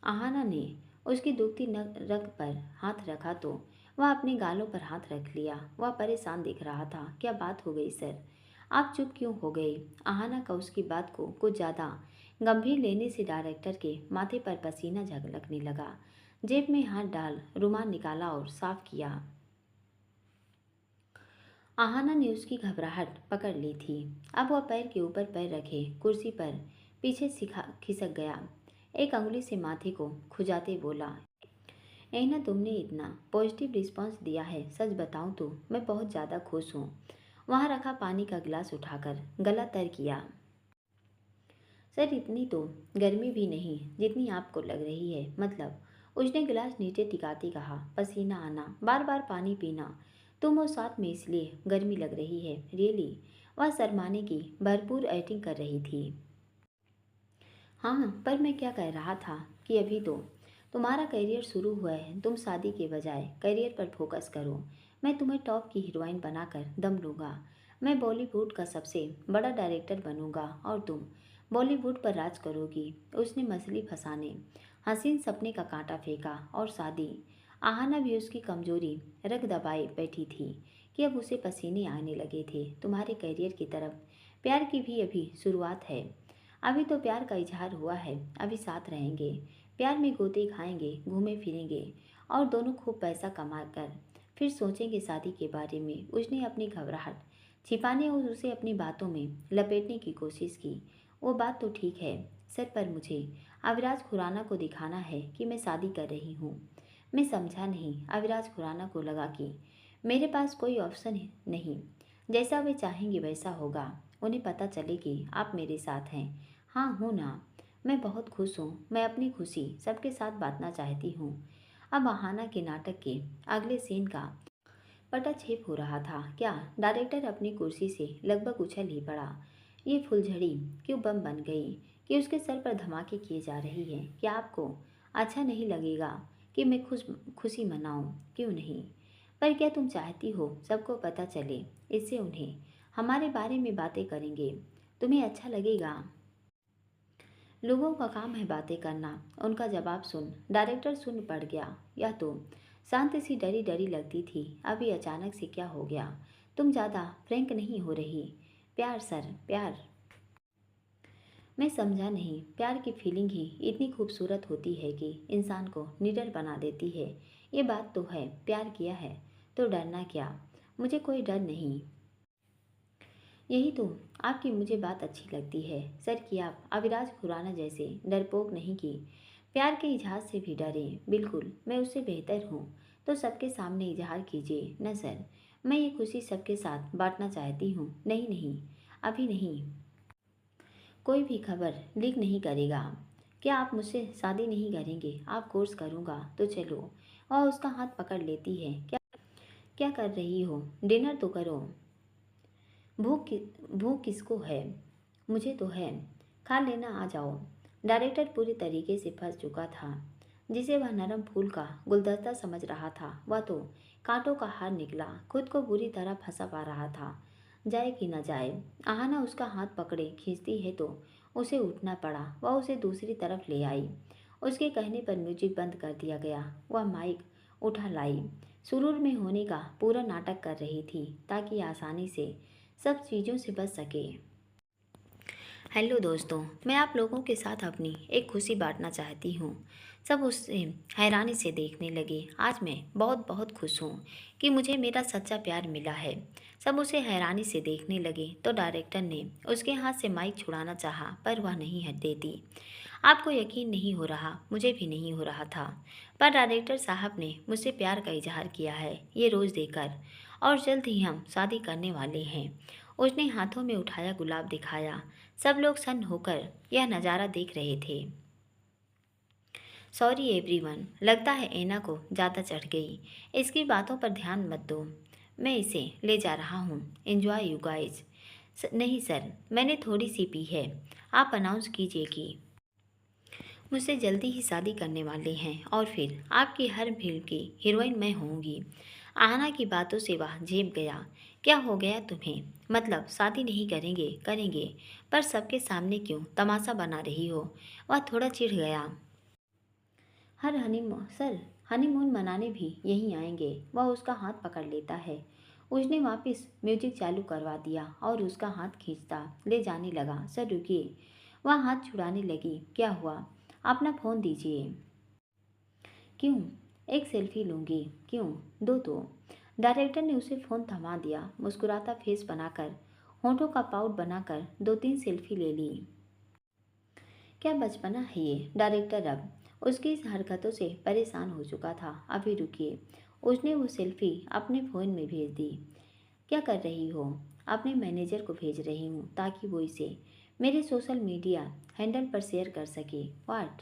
आहाना ने उसकी दुखती रग पर हाथ रखा तो वह अपने गालों पर हाथ रख लिया। वह परेशान दिख रहा था। क्या बात हो गई सर? आप चुप क्यों हो गए? आहाना का उसकी बात को कुछ ज़्यादा गंभीर लेने से डायरेक्टर के माथे पर पसीना झलकने लगा। जेब में हाथ डाल रुमाल निकाला और साफ किया। आहाना ने उसकी घबराहट पकड़ ली थी। अब वह पैर के ऊपर पैर रखे कुर्सी पर पीछे खिसक गया। एक अंगुली से माथे को खुजाते बोला। एना, तुमने इतना पॉजिटिव रिस्पांस दिया है, सच बताऊं तो मैं बहुत ज़्यादा खुश हूँ। वहाँ रखा पानी का गिलास उठाकर गला तर किया। सर, इतनी तो गर्मी भी नहीं जितनी आपको लग रही है। मतलब, उसने गिलास नीचे टिकाती कहा, पसीना आना, बार बार पानी पीना, तुम और साथ में इसलिए गर्मी लग रही है। रियली? वह शर्माने की भरपूर एक्टिंग कर रही थी। हाँ, पर मैं क्या कह रहा था कि अभी तो तुम्हारा करियर शुरू हुआ है। तुम शादी के बजाय करियर पर फोकस करो। मैं तुम्हें टॉप की हीरोइन बनाकर दम लूँगा। मैं बॉलीवुड का सबसे बड़ा डायरेक्टर बनूंगा और तुम बॉलीवुड पर राज करोगी। उसने मछली फंसाने हसीन सपने का कांटा फेंका और शादी। आहाना भी उसकी कमजोरी रग दबाए बैठी थी कि अब उसे पसीने आने लगे थे। तुम्हारे करियर की तरफ प्यार की भी अभी शुरुआत है। अभी तो प्यार का इजहार हुआ है, अभी साथ रहेंगे, प्यार में गोते खाएंगे, घूमे फिरेंगे और दोनों खूब पैसा कमा कर फिर सोचेंगे शादी के बारे में। उसने अपनी घबराहट छिपाने और उसे अपनी बातों में लपेटने की कोशिश की। वो बात तो ठीक है सर, पर मुझे अविराज खुराना को दिखाना है कि मैं शादी कर रही हूँ। मैं समझा नहीं। अविराज खुराना को लगा कि मेरे पास कोई ऑप्शन नहीं, जैसा वे चाहेंगे वैसा होगा। उन्हें पता चले कि आप मेरे साथ हैं। हाँ हूँ ना, मैं बहुत खुश हूँ। मैं अपनी खुशी सबके साथ बांटना चाहती हूँ। अब आहाना के नाटक के अगले सीन का पटाक्षेप हो रहा था। क्या? डायरेक्टर अपनी कुर्सी से लगभग उछल ही पड़ा। ये फुलझड़ी क्यों बम बन गई कि उसके सर पर धमाके किए जा रही है? क्या आपको अच्छा नहीं लगेगा कि मैं खुशी मनाऊं? क्यों नहीं? पर क्या तुम चाहती हो सबको पता चले? इससे उन्हें हमारे बारे में बातें करेंगे। तुम्हें अच्छा लगेगा? लोगों का काम है बातें करना। उनका जवाब सुन डायरेक्टर शून्य पड़ गया। यह तो शांति सी डरी डरी लगती थी। अभी अचानक से क्या हो गया? तुम ज़्यादा फ्रैंक नहीं हो रही? प्यार सर, प्यार। मैं समझा नहीं। प्यार की फीलिंग ही इतनी खूबसूरत होती है कि इंसान को निडर बना देती है। ये बात तो है, प्यार किया है तो डरना क्या? मुझे कोई डर नहीं। यही तो आपकी मुझे बात अच्छी लगती है सर, कि आप अविराज खुराना जैसे डरपोक नहीं की प्यार के इजहार से भी डरे। बिल्कुल, मैं उससे बेहतर हूँ तो सबके सामने इजहार कीजिए न सर। मैं ये खुशी सबके साथ बांटना चाहती हूँ। नहीं नहीं, अभी नहीं। कोई भी खबर लीक नहीं करेगा। क्या आप मुझसे शादी नहीं करेंगे? आप कोर्स करूँगा तो चलो। और उसका हाथ पकड़ लेती है। क्या क्या कर रही हो? डिनर तो करो। भूख किसको है? मुझे तो है। खा लेना, आ जाओ। डायरेक्टर पूरी तरीके से फंस चुका था। जिसे वह नरम फूल का गुलदस्ता समझ रहा था वह तो कांटों का हार निकला। खुद को बुरी तरह फंसा पा रहा था। जाए कि न जाए। आहाना उसका हाथ पकड़े खींचती है तो उसे उठना पड़ा। वह उसे दूसरी तरफ ले आई। उसके कहने पर म्यूजिक बंद कर दिया गया। वह माइक उठा लाई। सुरूर में होने का पूरा नाटक कर रही थी ताकि आसानी से सब चीज़ों से बच सके। हेलो दोस्तों, मैं आप लोगों के साथ अपनी एक खुशी बांटना चाहती हूँ। सब उससे हैरानी से देखने लगे। आज मैं बहुत बहुत खुश हूँ कि मुझे मेरा सच्चा प्यार मिला है। सब उसे हैरानी से देखने लगे तो डायरेक्टर ने उसके हाथ से माइक छुड़ाना चाहा पर वह नहीं हट देती। आपको यकीन नहीं हो रहा, मुझे भी नहीं हो रहा था, पर डायरेक्टर साहब ने मुझसे प्यार का इजहार किया है ये रोज़ देकर, और जल्द ही हम शादी करने वाले हैं। उसने हाथों में उठाया गुलाब दिखाया। सब लोग सन्न होकर यह नज़ारा देख रहे थे। सॉरी एवरीवन, लगता है एना को ज़्यादा चढ़ गई। इसकी बातों पर ध्यान मत दो, मैं इसे ले जा रहा हूँ। Enjoy you guys. नहीं सर, मैंने थोड़ी सी पी है। आप अनाउंस कीजिए कि मुझसे जल्दी ही शादी करने वाले हैं और फिर आपकी हर फिल्म की हीरोइन मैं होंगी। आहना की बातों से वह झेप गया। क्या हो गया तुम्हें? मतलब शादी नहीं करेंगे? करेंगे, पर सबके सामने क्यों तमाशा बना रही हो? वह थोड़ा चिढ़ गया। हर हनीमून सर, हनीमून मनाने भी यहीं आएंगे। वह उसका हाथ पकड़ लेता है। उसने वापस म्यूजिक चालू करवा दिया और उसका हाथ खींचता ले जाने लगा। सर रुकिए। वह हाथ छुड़ाने लगी। क्या हुआ? अपना फ़ोन दीजिए। क्यों? एक सेल्फी लूँगी। क्यों? दो तो। डायरेक्टर ने उसे फ़ोन थमा दिया। मुस्कुराता फेस बनाकर होठों का पाउट बनाकर 2-3 सेल्फी ले ली। क्या बचपना है ये डायरेक्टर। अब उसकी इस हरकतों से परेशान हो चुका था। अभी रुकिए। उसने वो सेल्फी अपने फ़ोन में भेज दी। क्या कर रही हो? अपने मैनेजर को भेज रही हूँ ताकि वो इसे मेरे सोशल मीडिया हैंडल पर शेयर कर सके। व्हाट?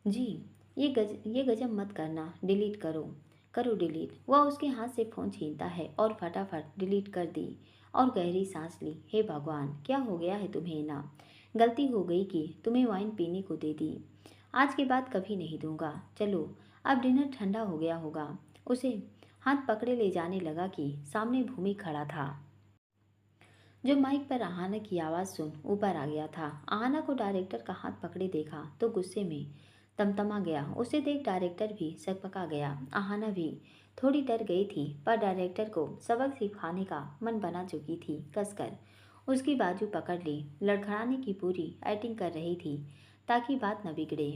जी, ये गजब मत करना। डिलीट करो। करो डिलीट। वह उसके हाथ से फ़ोन छीनता है और फटाफट डिलीट कर दी और गहरी सांस ली। हे भगवान, क्या हो गया है तुम्हें ना? गलती हो गई कि तुम्हें वाइन पीने को दे दी। आज के बाद कभी नहीं दूंगा। चलो, अब डिनर ठंडा हो गया होगा। उसे हाथ पकड़े ले जाने लगा कि सामने भूमि खड़ा था, जो माइक पर आहाना की आवाज़ सुन ऊपर आ गया था। आहाना को डायरेक्टर का हाथ पकड़े देखा तो गुस्से में तमतमा गया। उसे देख डायरेक्टर भी सकपका गया। आहाना भी थोड़ी डर गई थी, पर डायरेक्टर को सबक सिखाने का मन बना चुकी थी। कसकर उसकी बाजू पकड़ ली, लड़खड़ाने की पूरी एक्टिंग कर रही थी ताकि बात न बिगड़े।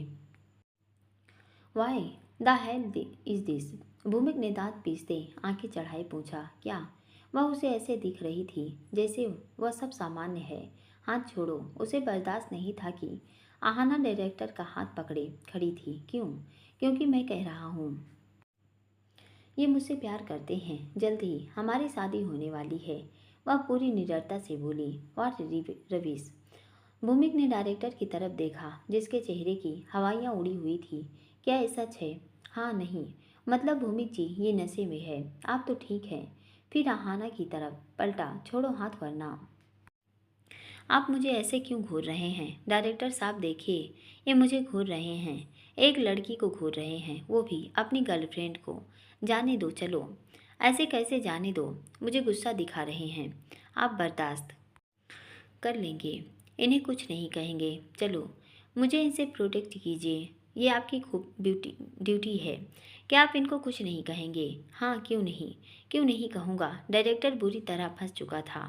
Why the hell is this? भूमिक ने दांत पीसते आंखें चढ़ाए पूछा। क्या? वह उसे ऐसे दिख रही थी जैसे वह सब सामान्य है। हाथ छोड़ो। उसे बर्दाश्त नहीं था कि आहाना डायरेक्टर का हाथ पकड़े खड़ी थी। क्यों? क्योंकि मैं कह रहा हूँ ये मुझसे प्यार करते हैं। जल्द ही हमारी शादी होने वाली है। वह पूरी निडरता से बोली। व्हाट रविश? भूमिक ने डायरेक्टर की तरफ देखा जिसके चेहरे की हवाइयाँ उड़ी हुई थी। क्या ये सच है? हाँ नहीं, मतलब भूमिक जी ये नशे में है। आप तो ठीक हैं। फिर आहाना की तरफ पलटा। छोड़ो हाथ वरना। आप मुझे ऐसे क्यों घूर रहे हैं? डायरेक्टर साहब देखिए, ये मुझे घूर रहे हैं। एक लड़की को घूर रहे हैं, वो भी अपनी गर्लफ्रेंड को। जाने दो। चलो। ऐसे कैसे जाने दो? मुझे गुस्सा दिखा रहे हैं। आप बर्दाश्त कर लेंगे। इन्हें कुछ नहीं कहेंगे। चलो, मुझे इनसे प्रोटेक्ट कीजिए। ये आपकी खूब ड्यूटी है। क्या आप इनको कुछ नहीं कहेंगे? हाँ, क्यों नहीं? क्यों नहीं कहूँगा? डायरेक्टर बुरी तरह फंस चुका था।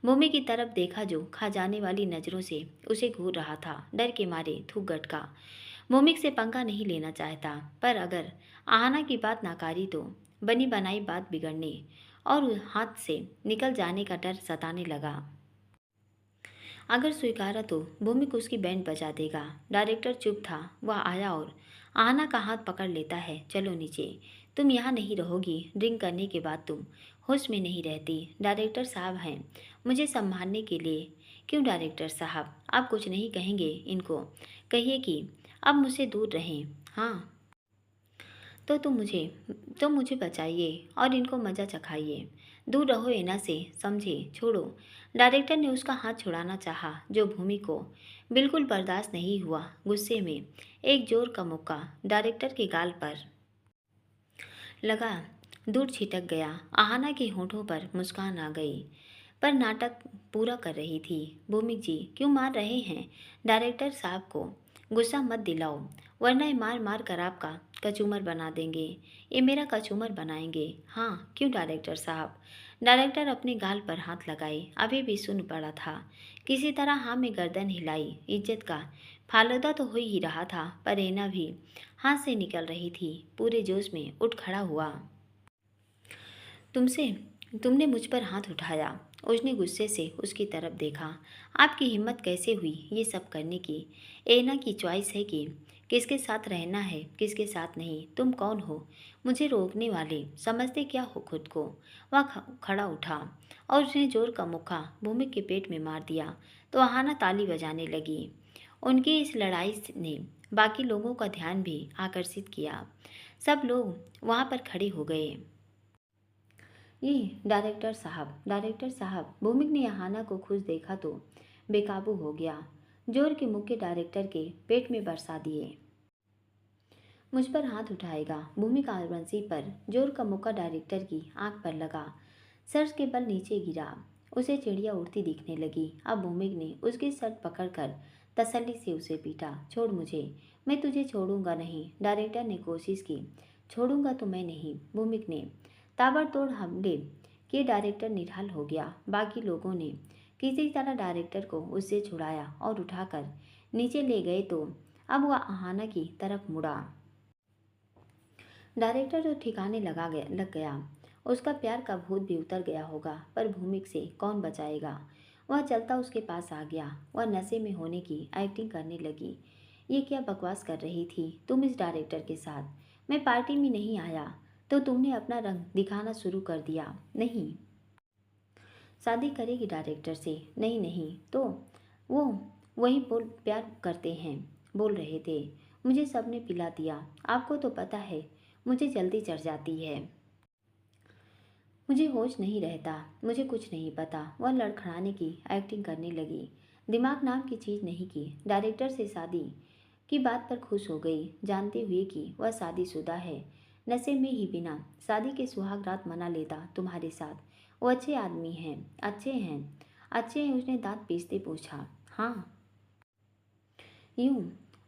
भूमि की तरफ देखा जो खा जाने वाली नज़रों से उसे घूर रहा था। डर के मारे थूक गटका। भूमिक से पंगा नहीं लेना चाहता, पर अगर आहाना की बात नाकारी तो बनी बनाई बात बिगड़ने और हाथ से निकल जाने का डर सताने लगा। अगर स्वीकारा तो भूमिक उसकी बैंड बजा देगा। डायरेक्टर चुप था। वह आया और आहना का हाथ पकड़ लेता है। चलो नीचे। तुम यहाँ नहीं रहोगी। ड्रिंक करने के बाद तुम होश में नहीं रहती। डायरेक्टर साहब हैं मुझे संभालने के लिए। क्यों डायरेक्टर साहब? आप कुछ नहीं कहेंगे इनको? कहिए कि अब मुझसे दूर रहें। हाँ, तो मुझे बचाइए और इनको मज़ा चखाइए। दूर रहो एना से, समझे? छोड़ो। डायरेक्टर ने उसका हाथ छुड़ाना चाहा, जो भूमि को बिल्कुल बर्दाश्त नहीं हुआ। गुस्से में एक जोर का मुक्का डायरेक्टर के गाल पर लगा। दूर छिटक गया। आहाना के होठों पर मुस्कान आ गई, पर नाटक पूरा कर रही थी। भूमिक जी क्यों मार रहे हैं डायरेक्टर साहब को? गुस्सा मत दिलाओ, वरना ये मार मार कर आपका कचूमर बना देंगे। ये मेरा कचूमर बनाएंगे। हाँ, क्यों डायरेक्टर साहब? डायरेक्टर अपने गाल पर हाथ लगाए अभी भी सुन पड़ा था। किसी तरह हाँ में गर्दन हिलाई। इज्जत का फालूदा तो हो ही रहा था, पर एना भी हाथ से निकल रही थी। पूरे जोश में उठ खड़ा हुआ। तुमसे तुमने मुझ पर हाथ उठाया। उसने गुस्से से उसकी तरफ देखा। आपकी हिम्मत कैसे हुई ये सब करने की? एना की चॉइस है कि किसके साथ रहना है किसके साथ नहीं। तुम कौन हो मुझे रोकने वाले? समझते क्या हो खुद को? वह खड़ा उठा और उसने जोर का मुक्का भूमि के पेट में मार दिया तो आहाना ताली बजाने लगी। उनकी इस लड़ाई ने बाकी लोगों का ध्यान भी आकर्षित किया। सब लोग वहाँ पर खड़े हो गए। ये डायरेक्टर साहब। भूमिक ने आहाना को खुश देखा तो बेकाबू हो गया। जोर के मुक्के डायरेक्टर के पेट में बरसा दिए। मुझ पर हाथ उठाएगा? भूमिक आरबंसी पर जोर का मुक्का डायरेक्टर की आंख पर लगा। सर के बल नीचे गिरा। उसे चिड़िया उड़ती दिखने लगी। अब भूमिक ने उसकी शर्ट पकड़कर तसल्ली से उसे पीटा। छोड़ मुझे। मैं तुझे छोड़ूंगा नहीं। डायरेक्टर ने कोशिश की। छोड़ूंगा तो मैं नहीं। भूमिक ने ताबड़तोड़ हमले किए। डायरेक्टर निढाल हो गया। बाकी लोगों ने किसी तरह डायरेक्टर को उससे छुड़ाया और उठाकर नीचे ले गए तो अब वह आहाना की तरफ मुड़ा। डायरेक्टर तो ठिकाने लग गया। उसका प्यार का भूत भी उतर गया होगा, पर भूमिक से कौन बचाएगा? वह चलता उसके पास आ गया। वह नशे में होने की एक्टिंग करने लगी। ये क्या बकवास कर रही थी तुम इस डायरेक्टर के साथ? मैं पार्टी में नहीं आया तो तुमने अपना रंग दिखाना शुरू कर दिया। नहीं, शादी करेगी डायरेक्टर से? नहीं नहीं तो वो वही बोल प्यार करते हैं बोल रहे थे। मुझे सबने पिला दिया। आपको तो पता है मुझे जल्दी चढ़ जाती है। मुझे होश नहीं रहता। मुझे कुछ नहीं पता। वह लड़खड़ाने की एक्टिंग करने लगी। दिमाग नाम की चीज़ नहीं की। डायरेक्टर से शादी की बात पर खुश हो गई, जानते हुए कि वह शादीशुदा है। नशे में ही बिना शादी के सुहाग रात मना लेता तुम्हारे साथ। वो अच्छे आदमी हैं। अच्छे हैं? अच्छे हैं? उसने दांत पीसते पूछा। हाँ, यूं।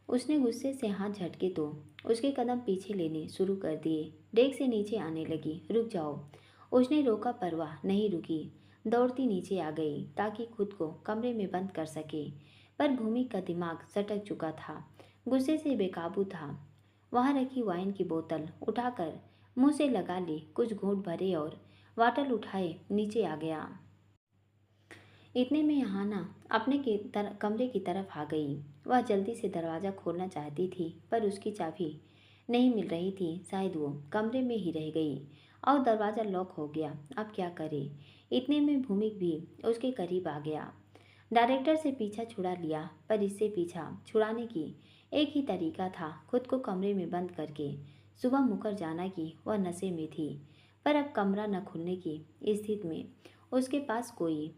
उसने गुस्से से हाथ झटके तो उसके कदम पीछे लेने शुरू कर दिए। डेक से नीचे आने लगी। रुक जाओ। उसने रोका पर वह नहीं रुकी। दौड़ती नीचे आ गई ताकि खुद को कमरे में बंद कर सके। पर भूमि का दिमाग सटक चुका था। गुस्से से बेकाबू था। वहाँ रखी वाइन की बोतल उठाकर मुंह से लगा ली, कुछ घूंट भरे और वाटल उठाए नीचे आ गया। इतने में यहाना अपने कमरे की तरफ आ गई। वह जल्दी से दरवाज़ा खोलना चाहती थी पर उसकी चाबी नहीं मिल रही थी। शायद वो कमरे में ही रह गई और दरवाज़ा लॉक हो गया। अब क्या करे? इतने में भूमिक भी उसके करीब आ गया। डायरेक्टर से पीछा छुड़ा लिया पर इससे पीछा छुड़ाने की एक ही तरीका था, खुद को कमरे में बंद करके सुबह मुकर जाना। कि वह नशे में थी पर अब कमरा न खुलने की स्थिति में उसके पास कोई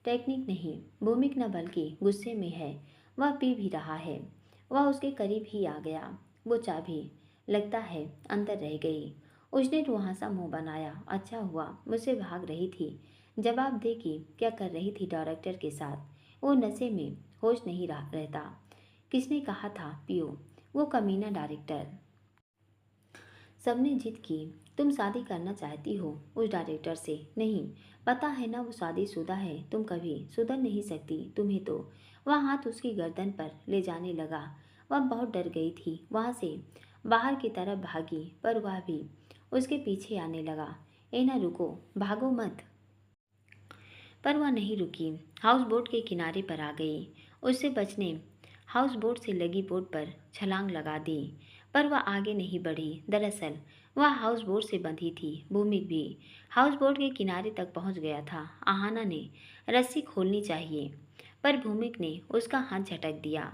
टेक्निक नहीं। भूमिक न बल्कि गुस्से में है। वह पी भी रहा है। वह उसके करीब ही आ गया। वो चाबी लगता है अंदर रह गई। उसने वहाँ सा मुंह बनाया। अच्छा हुआ मुझसे भाग रही थी। जवाब दे कि क्या कर रही थी डायरेक्टर के साथ? वो नशे में होश नहीं रहता। किसने कहा था पियो? वो कमीना डायरेक्टर। सबने जिद की। तुम शादी करना चाहती हो उस डायरेक्टर से? नहीं, पता है ना वो शादीशुदा है। तुम कभी सुधर नहीं सकती। तुम्हें तो। वह हाथ उसकी गर्दन पर ले जाने लगा। वह बहुत डर गई थी। वहाँ से बाहर की तरफ भागी पर वह भी उसके पीछे आने लगा। ए ना रुको, भागो मत। पर वह नहीं रुकी। हाउस बोट के किनारे पर आ गई। उससे बचने हाउस बोट से लगी बोट पर छलांग लगा दी पर वह आगे नहीं बढ़ी। दरअसल वह हाउस बोट से बंधी थी। भूमिक भी हाउस बोट के किनारे तक पहुंच गया था। आहाना ने रस्सी खोलनी चाहिए पर भूमिक ने उसका हाथ झटक दिया।